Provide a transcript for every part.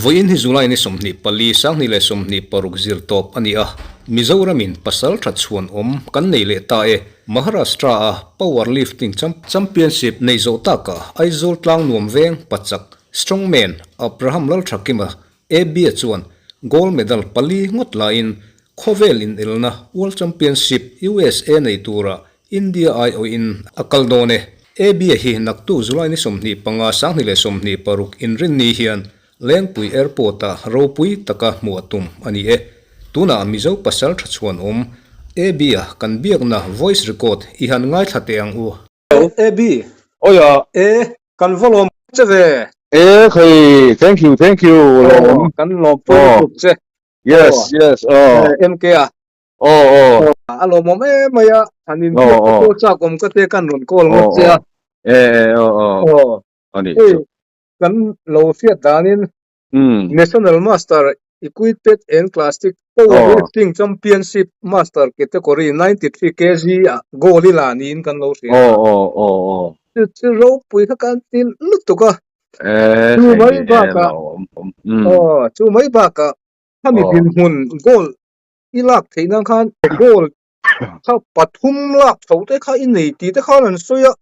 Voin hi July ni somni pali sang ni le somni paruk zir top ania Mizoramin pasal thatchuan kan nei le ta e Maharashtra a powerlifting championship nei zo taka aizol tlang nuam veng pachak strongman Abraham Lal Thakima AB chuan gold medal pali ngot la in khovel in ilna world championship USA nei tura India IO in akaldone AB hi naktu July ni somni panga sang ni le somni paruk in rin ni hian Lengpui airport a ropui taka muatum ani e tuna mizo pasal thatchuan AB a kan biak na voice record I han ngai thate ang u AB Oh yeah. kan volom cheve Okay. Thank you. kan lo pu che Yes. MK a Oh. alo mo me maya hanin ko cha kom ka te kan ron kol ngot che Ani. kan lo fiat danin National Master Equipment and Classic Powerlifting Championship Master category 93 kg goal lanin kan lo sia chu ro pui ka kan tin lutuka chu mai ba ka hami bin hun goal ilak theina khan goal kha pathum lak thote kha in nei ti te khan an soya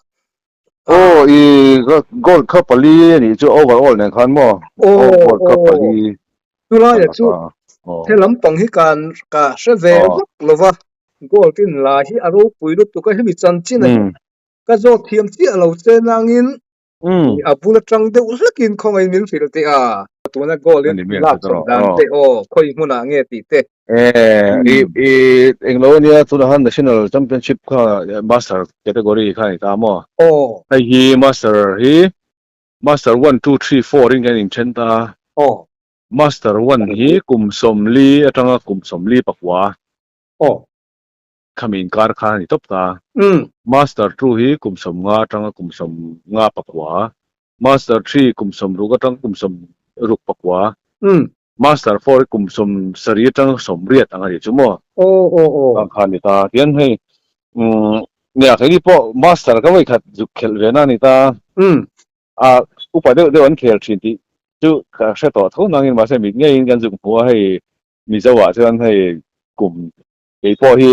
Gold Cup ali ni chu overall ne khan mo. Gold Cup ali. Tula ya chu thelam pang hi kan ka sheve lova goal kin la hi aro pui lu tu ka hemi chan chin ka zo thiam chi alo che nangin abula tang de ulakin khongai min fil te a tuna goal in la chon dan te khoi huna nge ti te Englonia to the national championship master category khan ta mo hi master 1 2 3 4 ring in chenta master 1 hi kum somli atanga kum somli pakwa khamin kar khan ni top ta master 2 hi kum som nga atanga kum som nga pakwa master 3 kum som ru atanga kum som ruk pakwa master 4 kum som sari atanga som riat anga ri chumo khan ni ta tian hei nya khai po master ka wai khat juk khel ve na ni ta upa de an khel thin ti chu ka hre to tho nangin ma se mi nge in kan jung pu hei mi zawa chuan hei kum ei po hi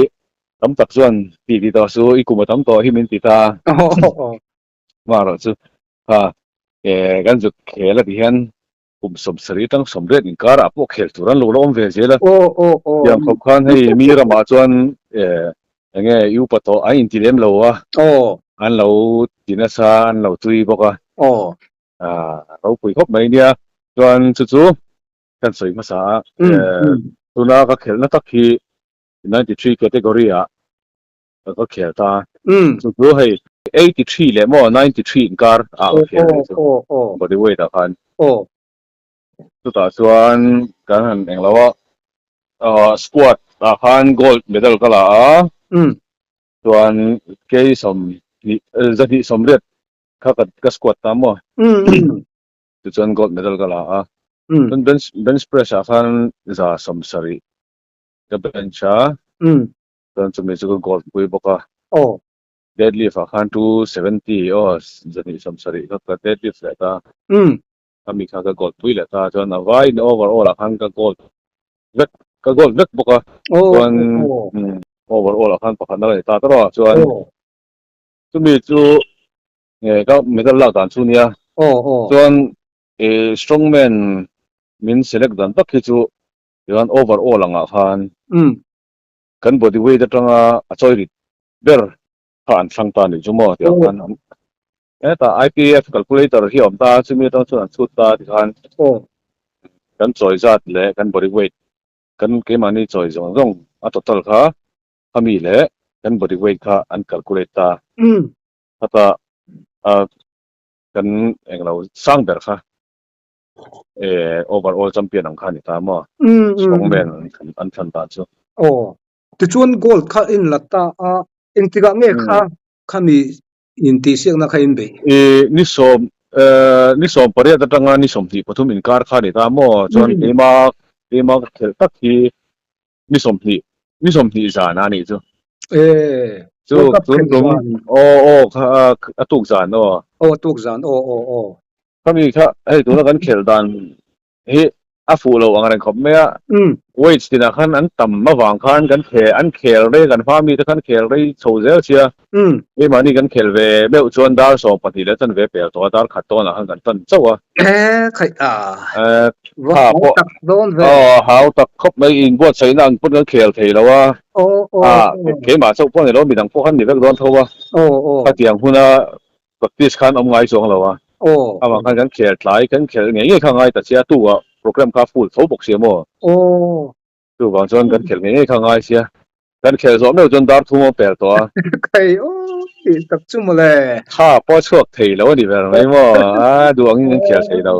tam tak chuan ti to su I kum tam to hi min ti ta ma ro chu kan juk khela ti hian kum som sari tang som ret in kar apo khel turan lo lom ve zela yam khop khan hei mi ra ma chuan nge yu pa to a in ti lem lo wa an lo tinasa an lo tui boka ro pui khop mai nia chuan chu kan soi ma sa tuna ka khel na tak hi 93 category a ka khel ta chu hei 83 le mo 93 in kar khel body weight a khan chu ta chuan kan han englawa squat a khan gold medal kala chuan ke som zati somret ka squat ta mo chuan gold medal kala bench press a khan za som sari ka bench a chuan chu me chu gold pui boka deadlift a khan 270 zani som sari ka deadlift la ta kami kha ka gold pui la ta chuan a vai in overall a khan ka gold vet boka chuan overall a khan pakhan la ta taro chuan chu me chu ka medal la dan chu nia chuan strongman min select dan tak hi chu chuan overall anga khan kan body weight atanga a choi rit ber khan sang ta ni chumo ti khan ta IPF calculator hi om ta chumi ta chuan chut ta ti khan kan choi zat le kan body weight kan ke mani choi zong a total kha kami le kan body weight kha an calculate ta ta kan englo sang ber kha overall champion ang khan ni ta mo strongman an than ta chu ti chuan gold kha in lata a intiga nge kha khami inti siak na kha in be ni som pare ta tanga ni som ti pathum in kar kha ni ta mo chuan ema khel tak hi ni som ti za na ni chu chu World Cup chun kum Khan atuk zan no oh tuk zan oh kami kha hei tuna kan khel dan hi a fu lo ang ren khop me a weights tina khan an tam ma wang khan kan an khel re kan fami ta kan khel re chho zel chia e mani kan khel ve me chuan dar so pati le tan ve pe to dar khat to na kan tan chawa khai ha po tak don ve hau tak khop mai in bo chai nan pun kan khel thei lawa ke ma chau po ne lo mi dang po khan ni vek don thowa ka tiang huna practice khan om ngai chong lawa ama kan khel tlai kan khel nge kha ngai ta chia tu program ka full tho bok sia mo tu wang chuan kan khel nge kha ngai sia kan khel zo me chuan dar thu mo per to khai tak chu male ha po chuak thei lo ni ver mai mo du ang in khel thei lo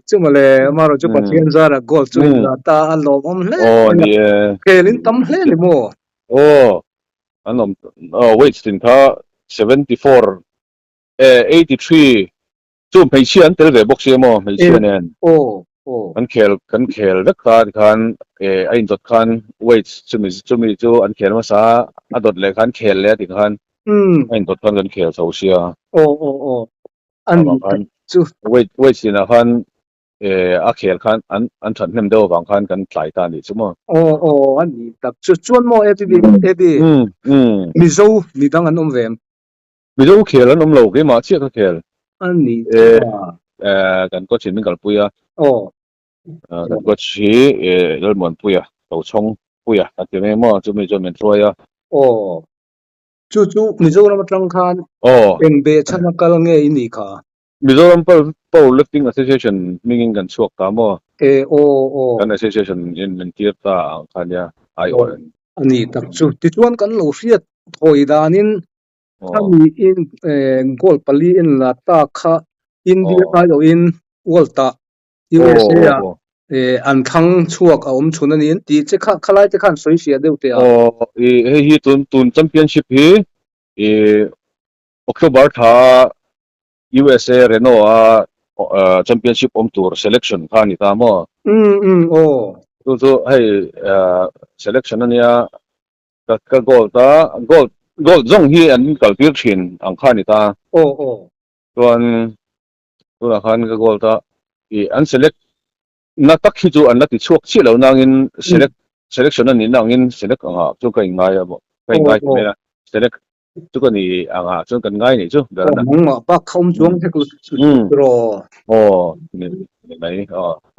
chu male maro chu pathian zara gol chu ta alom om hle ni kelin tam hle ni mo anom weight tin tha 74 83 chu mai chian tel ve bok sia mo mai chian nen kan khel vek khan ain dot khan weights chumi chu an khel ma sa adot le khan khel le ti khan ain dot khan kan khel so sia an chu weights ina khan a khel khan an than nem do wang khan kan tlai ta ni chu mo an ni tak chu chuan mo ebi mizo mi dang an om vem mizo khel an om lo ke ma chia ka khel an ni kan ko chin min kal puya kan ko chi lol mon puya to chong puya ka ti me mo chu mi jo men troya chu mizo ram tang khan eng be chana kal nge ini kha Mizoram Powerlifting Association mingin kan suak ta mo kan association in mentir ta kanya ayo ani tak chu ti chuan kan lo hriat thoi danin ami in gol pali in la ta kha India ayo in world ta USA an thang chuak a om chuna ni ti che kha khalai te khan soi sia deu te a hi tun championship hi October tha USA Reno championship tour selection khani ta mo tu hey selection ania ka gold zong hi an kalpir thin ang khani ta tuan khan ka gold ta an select na tak hi chu an la ti chuak chi lo nangin selection ani nangin select anga chu kai ngai abo kai ngai me select chu kan ni anga chu kan ngai ni chu darana ma pa khom chuang thek ro ni mai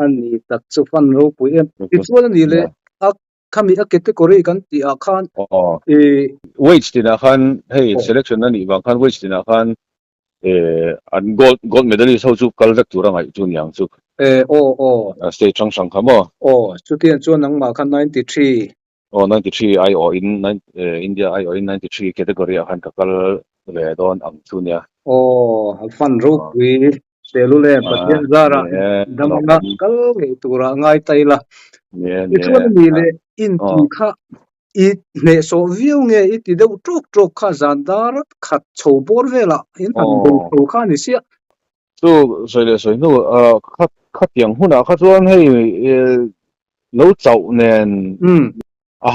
ani tak chu fan ro pu em ti chuan ni le a khami a category kan ti a khan weights tina khan hey selection ani bang khan weights tina khan an gold medalist ho chu kal vek turang ai chu nyang chu state sang khamo chu tian chuan nang ma khan 93 93 I or in India I or in 93 category akan kakal le don ang chunya fan ro wi selu le pathian zara damna kal nge tura ngai taila chuan ni le in ti kha i ne so view nge i ti deuh trok kha zandar khat chho bor vela in an do kha ni sia so soi no khat yang huna kha chuan hei lo chau nen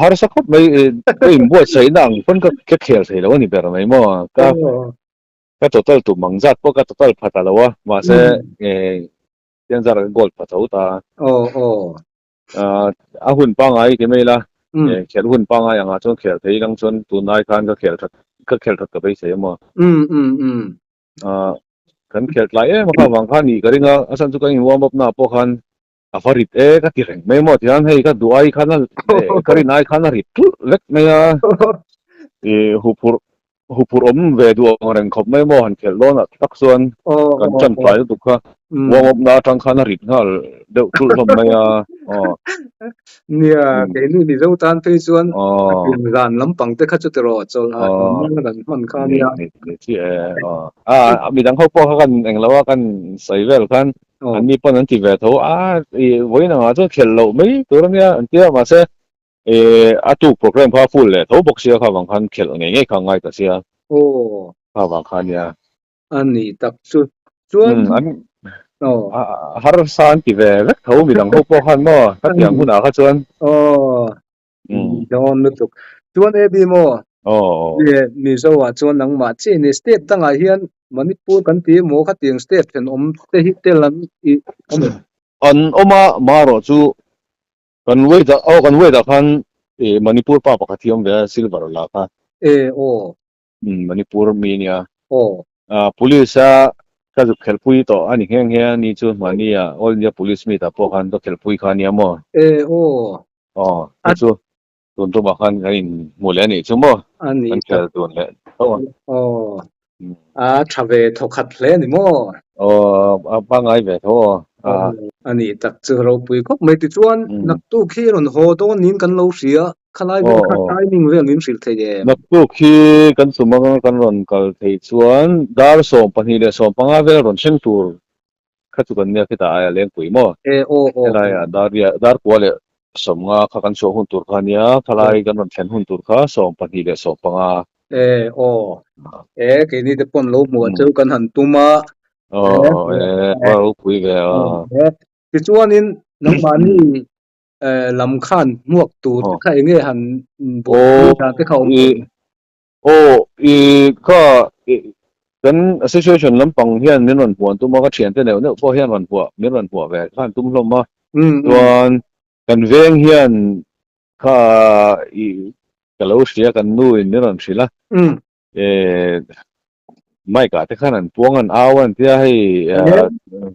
har sa khop mai bo sai nang pon ka khel thei lo ni ber mai mo ka total tu mangjat po ka total phata lo wa ma se tian zar gol phato ta a hun pa ngai ke mai la khel hun pa ngai anga chon khel thei lang chon tu nai khan ka khel that ka bai se mo kan khel lai ma ka wang khan ni ka ringa asan chu ka in warm up na po khan afarit ka tireng mai mo tian hei ka duai khana kari nai khana rit lek mai hupur ve du reng khop mai mo han khel lon tak chuan kan chan tlai tu kha warm up na tang khana rit ngal deu tul lom mai nia ke ni zo tan pe chuan ran lampang te kha chu te ro chol kan man kha nia chi mi dang ho po kan eng lawa kan sai vel khan an mi pon an ti ve tho voi na nga chu khel lo mai tur nia an tia ma se atu program pha full le tho box sia kha wang khan khel nge kha ngai ta sia kha wang khan ya ani tak chu chuan har san ti ve vek tho mi dang ho po khan mo ka tiang huna kha chuan don nu tuk chuan e bi mo ye mizo wa chuan nang ma che ni state tanga hian manipur kan ti mo kha tiang state fen om te hi telan I om an oma maro chu kan wei da khan manipur pa pakathiam ve silver la kha o manipur mi nia o police a ka ju khelpui to ani heng he ni chu mania all india police mi ta po khan to khelpui khan ya mo o ka chu tun to ba khan gain mole ni chu mo ani kan tak khel tun le to o a thave thokhat hle ni mo ba ngai ve tho ani tak chu ro pui khop mai ti chuan nak tu khi ron ho to nin kan lo ria khalai vel kha timing vel nin sil the ye nak tu khi kan sumang kan ron kal thei chuan dar som pani le som panga vel ron seng tur kha chu kan ne khita a leng pui mo o helai a dar kwa le som nga kha kan so hun tur kha nia thalai kan ron thlen hun tur kha som pani le som panga o ke ni te pon lo mo chu kan han tuma wa ru pui ve ti chuan in nang ma ni lam khan muak tu te kha nge han bo ta te kha om kha kan association lampang hian min ron puan tuma ka thian te ne po hian ron puan min ron puan ve khan tum hlom ma chuan kan veng hian kha kalo sia kan nu in min ron sila mai ka te khan an puang an awan tia hei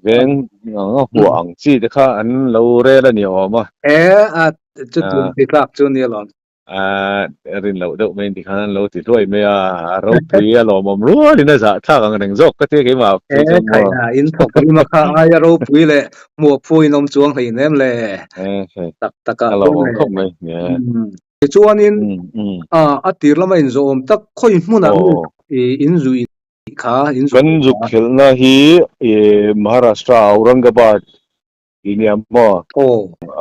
veng nga huang chi te kha an lo re la ni oma a chu tu ti klak chu ni lon rin lo deuh mai ti khan lo ti roi me ro pui lo mom ru ni na za tha ang reng jok ka te ke ma pi chu mo in thok ri ma kha ai ro pui le mo phui nom chuang hei nem le tak taka lo khop mai ti chuan in a tir lama in zo om tak khoi hmuna in zu kha in zu kan zu khel na hi maharashtra aurangabad inia mo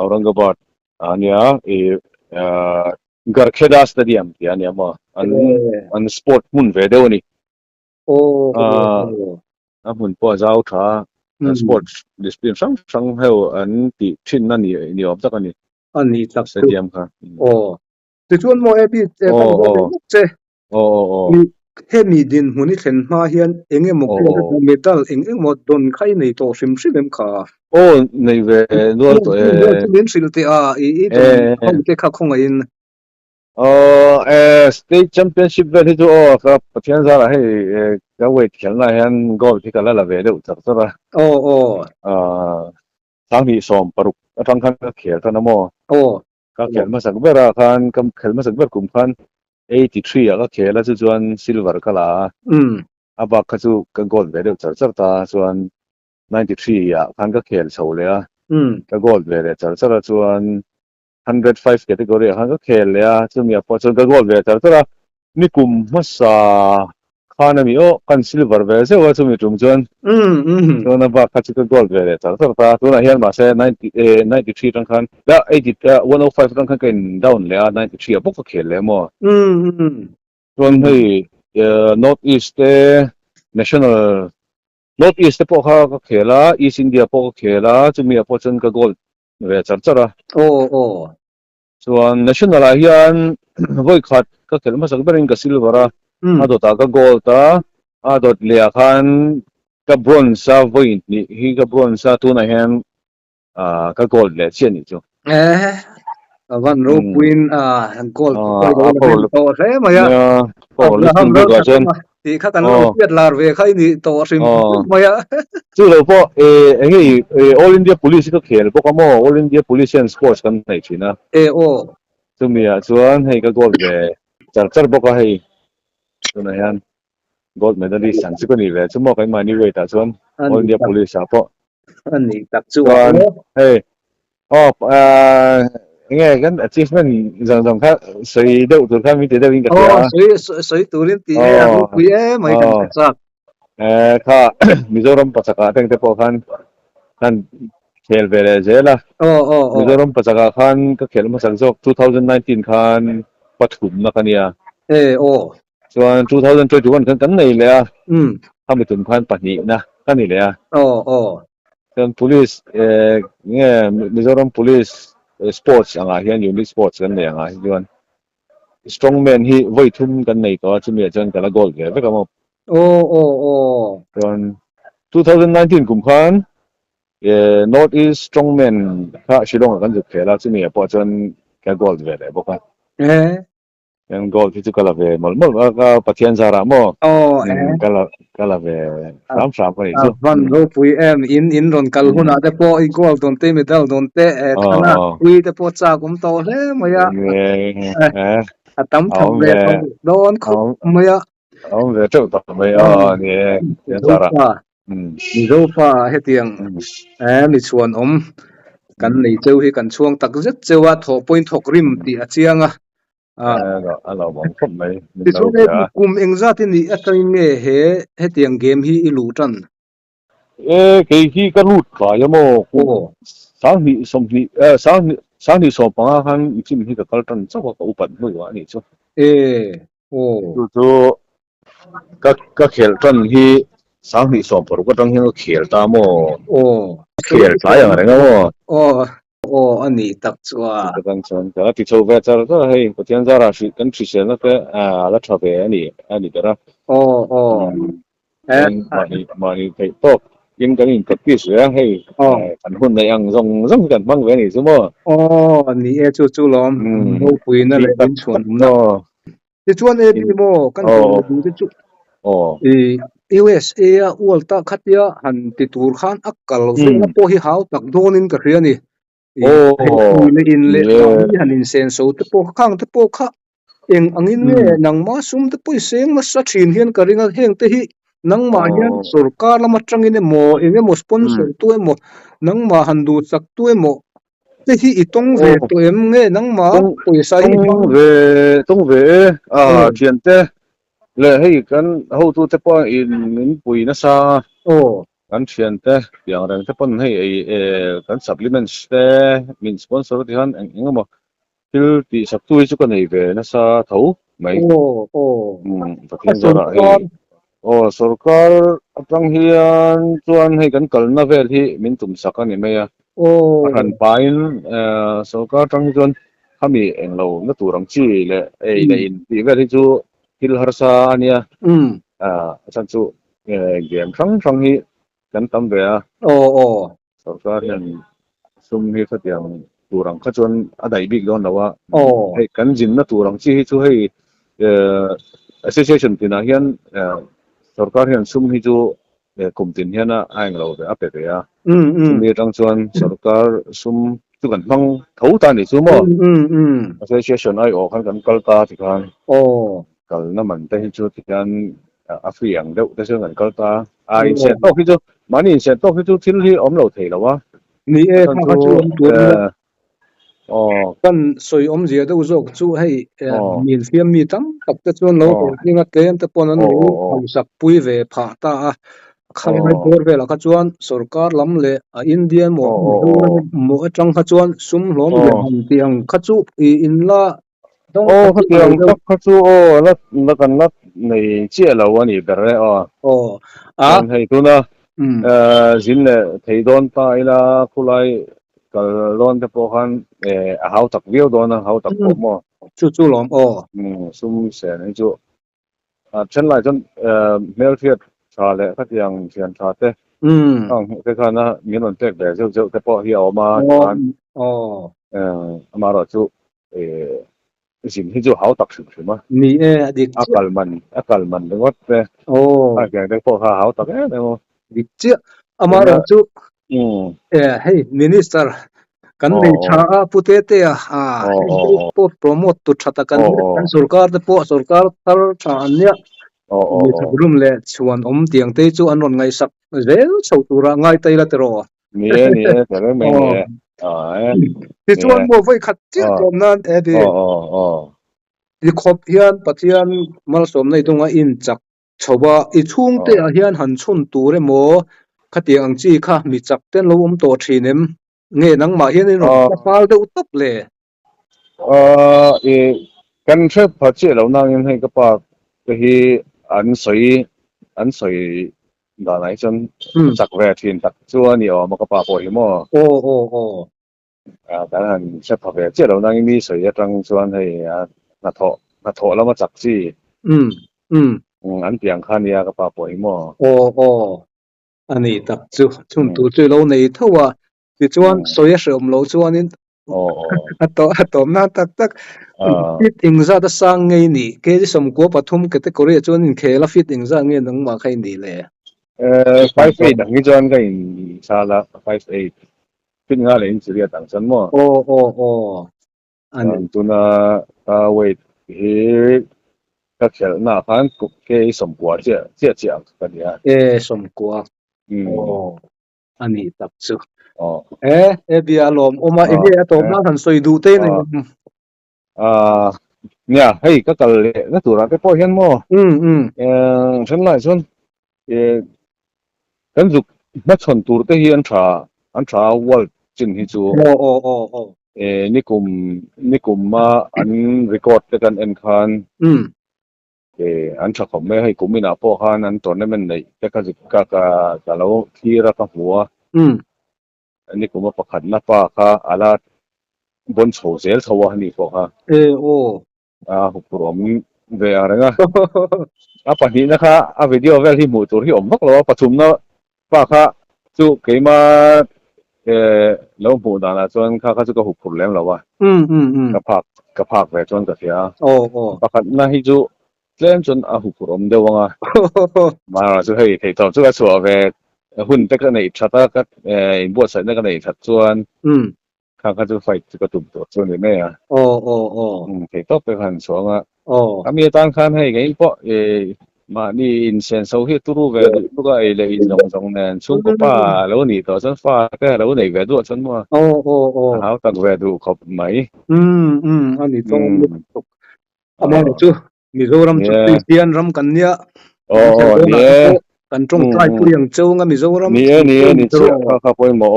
aurangabad ania garkheda stadium ti ania mo an sport mun ve deu ni mun po zau tha sport discipline sang heu an ti thin na ni om tak ani tak stadium kha ti chuan mo epi che hemi din huni thlen ma hian enge mo medal enge mo don khai nei to sim sim kha nei ve nual to min silte I hom te kha khonga in state championship ve hi chu ka pathian za la hei ka wait khelna hian goal thi kala la ve deuh chak chara sang hi som paruk atang khan ka khel thana mo ka khel ma sak bera khan kam khel ma sak ber kum khan 83 ka khela chu chuan silver kala aba kha chu ka goal ve deuh char char ta chuan 93 ya khan ka khel chho le ka goal ve le char char chuan 105 category khan ka khel le chumi apo chuan ka goal ve char char ni kum masa khana mi kan silver ve se wa chumi tum chuan chuan aba kha chu ka goal ve le char char ta tuna hian ma se 93 tang khan da 105 tang khan kan down le 93 apo ka khel le mo chuan hei north east national north east po kha ka khela east india po ka khela chumi apo chuan ka goal ve char chara chuan national a hian voi khat ka khel ma sak berin ka silver a dot ka gold ta a dot le khan ka bronze a voi ni hi ka bronze a tuna hian ka gold le chen ni chu van ro queen gold to re maya listing be ga chen ti kha kan lo piat lar ve khai ni to sim maya chu lo po hei all india police ka khel po ka mo all india police and sports kan nei china chumi a chuan hei ka gold ve char char po ka hei tuna hian gold medalist sang chu ni ve chumo kai mani ve ta chuan all india police a po ani tak chu hei nghe kan achievement jang kha sei deuh tur kha mi te deuh in ka sei turin ti pui mai kan sa kha mizoram pachaka teng te po khan khel ve le zela mizoram pachaka khan ka khel ma sak jok 2019 khan pathum na kania chuan 2021 kan nei le mi tum khan pani na kan ni le chuan police nge mizoram police sports anga hian unit sports kan nei anga chuan strongman hi voi thum kan nei ko chumi chan kala goal ve ve kamo ron 2019 kum khan north east strongman kha shillong kan ju khela chumi po chan ka goal ve le boka yang goal tu kala ve mol mol ka pathian zara mo kala ve sam ko chu van ro pui em in ron kal huna te po I gol don te medal don te thana pui te po cha kum to le maya atam tham ve to don khop maya ve chau ta mai ni pathian zara zo fa he tiang mi chuan kan nei cheu hi kan chuang tak zet chewa tho point thok rim ti a chianga alo bom khop mai ti chu ne kum engza ti ni atang nge he tiang game hi ilu tan cái khi cái hút phải mo sáng ni som ni sáng ni som bằng hàng chỉ mình cái trần chắc là có bận mới quá này chứ chú các khel trần hi sáng ni som bằng cái trần hi khel ta mo khel trái à này mo anh tak chua cái trần trần cái tí châu về chợ đó hay có tiền ra là sự cần chỉ xem nó cái là cho về anh cái đó mà đi thấy tốt in cái tập kỹ sư hay anh hôn này ăn rong rong gần băng về này chứ mà anh chu lom đâu quên nó lại đến chuẩn nó thì chuan đi mo căn cứ đi chu USA World ta khát ya han ti tur khan akal ve po hi hau tak donin ka riani in le han in sen so te po khang te po kha eng angin nge nang ma sum te po seng ma sa thin hian ka ringa heng te hi nang ma hian sarkar lama tangin mo enge mo sponsor tu emo nang ma handu sak tu emo te hi itong ve to em nge nang ma poisa hi tong ve thian te le hei kan ho tu te po in pui na sa kan thian te yang rang te pon hei kan supplements te min sponsor ti han engemo til ti sak tu chu kan nei ve na sa tho mai pathian zara hei sarkar atang hian chuan hei kan kalna vel hi min tum sak ani mai a ran pain sarkar tang chuan khami englo na turang chi le le in ti vel hi chu hil harsa ania chan chu game thang hi kan tam ve a sarkar hian sum hi khatiang turang kha chuan a dai big don lawa hei kan jin na turang chi hi chu hei association tina hian sarkar hian sum hi chu kumtin hian a englo ve a pe ve a mi tang chuan sarkar sum chu kan hmang tho ta ni chu mo association ai o kan kalta ti khan kal na man te hi chu ti kan afriang deuh te chu kan kalta in set to hi chu mani in set to hi chu thil hi om lo thei lawa ni kha chu kan soi zia deuh zawk chu hei min fiam mi tam tak te chuan lo ninga tlem te pon an lo sak pui ve pha ta a khang mai bor ve la kha chuan sarkar lam le a indian mo atang kha chuan sum hlom han tiang kha chu in la khatiang kha chu la kan la nei chia lo ani ber re an hei tu na zin le thei don ta ila khulai kal lon te po khan a hau tak viu don a hau tak po mo chu lom sum se nei chu chen lai chon mel thiat cha le khatiang thian cha te te khana min on tek be zeu te po hi a ma ama ro chu zin hi chu hau tak su ma ni dik akal man de wat pe ke de po ha hau tak mo dik chi ama ro chu hey minister kan nei tha a pute te po promote tu thata kan sarkar te po sarkar tar tha ania room le chuan tiang te chu an ron ngai sak vel chho tura ngai tai la te ro ni te le me ti chuan mo voi khat chi tom nan di i khop hian pathian mal som nei donga in chak chowa I chung te a hian han chhun tur emo khatiang chi kha mi chak ten lo to thinem nge nang ma hian in pal de utop le kan thre phachi lo nang in hei ka pa ke hi an soi da nai chon chak ve thin tak chu ani ma ka pa po hi mo dan han se pha ve che lo nang ni soi atang chuan hei na tho na tho lama chak chi um um an piang khan ya ka pa poi mo o ani tak chu chum tu chu lo nei thowa ti chuan soya hreum lo chuanin atom na tak fit ingza da sang ngei ni ke ji som ko pathum category chuanin khela fit ingza nge nang ma khai ni le 5-8 ang ijon ka in sala 5-8 pin nga le in siria tang san mo o ani tu na wait he ka khel na khan ku ke som kwa che chiang ka dia som kwa o ani tak chu oh bia lom oma enge atom na han soi du te nei nya hei ka kal le na tura ke po hian mo chen lai chon kan zuk na chon tur te hi an tha wal chin hi chu o nikum ma an record te kan en khan an tha khom me hei kumina po khan an tournament nei te ka zuk ka lo thira ka huwa nikum ma pakhat na pa kha ala bon chho zel thawa ni po kha hukurom ve arenga apa ni na kha a video vel hi mu tur hi om bak lo pathum na pa kha chu keima lo mu da na chuan kha chu ka hukur lem lo wa ka phak ve chuan ka thia pakhat na hi chu tlem chuan a hukurom dewanga ma chu hei thei to chu ka chu ve hun te ka nei thata ka in bo sai na ka nei that chuan kha chu fight chu ka tum to chuan ni me a thei to pe khan chuanga ami tan khan hei cái po mà ni in sen so hi turu ve tu ga ai le in dong dong nen chung ko pa lo ni to chan fa ka lo nei ve du chan mo hao tak ve du khop mai ani to ama chu Mizoram chu Christian ram kanya ni kan trong trai pu yang chou nga Mizoram ni chu kha poi mo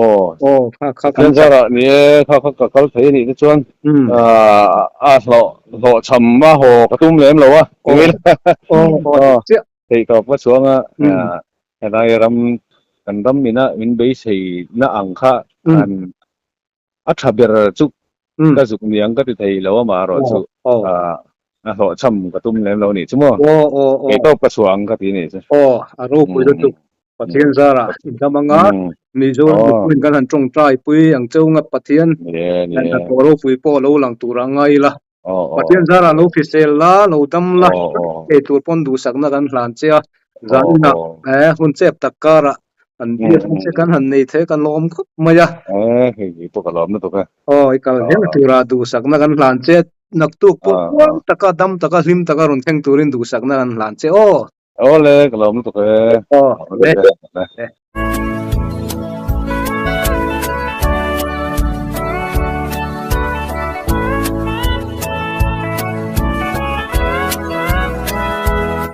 kha kan jara ni kha kal thei ni chuan lo cham ma ho ka tum lem lo wa thei ka pa chuanga dai ram kan ram mina min be sei na ang kha an a thaber chu ka zuk niang ka ti thei lo ma ro chu ho cham ka tum lem lo ni chu mo ke to pa chuang ka ti ni chu aro pu chu pathian zara indamanga Mizoram puin kan han trong trai pui ang chou nga pathian na ro pui po lo lang tura ngai la pathian zara lo fisel la lo dam la e tur pon du sakna kan hlan chia zanna hun chep takara an bi se kan han nei the kan lom khup maya hei po ka lom na to ka ikal hen tura du sakna kan hlan che nak tu po taka dam taka hlim taka ron theng turin du sakna kan hlan che ole ka lom na to ka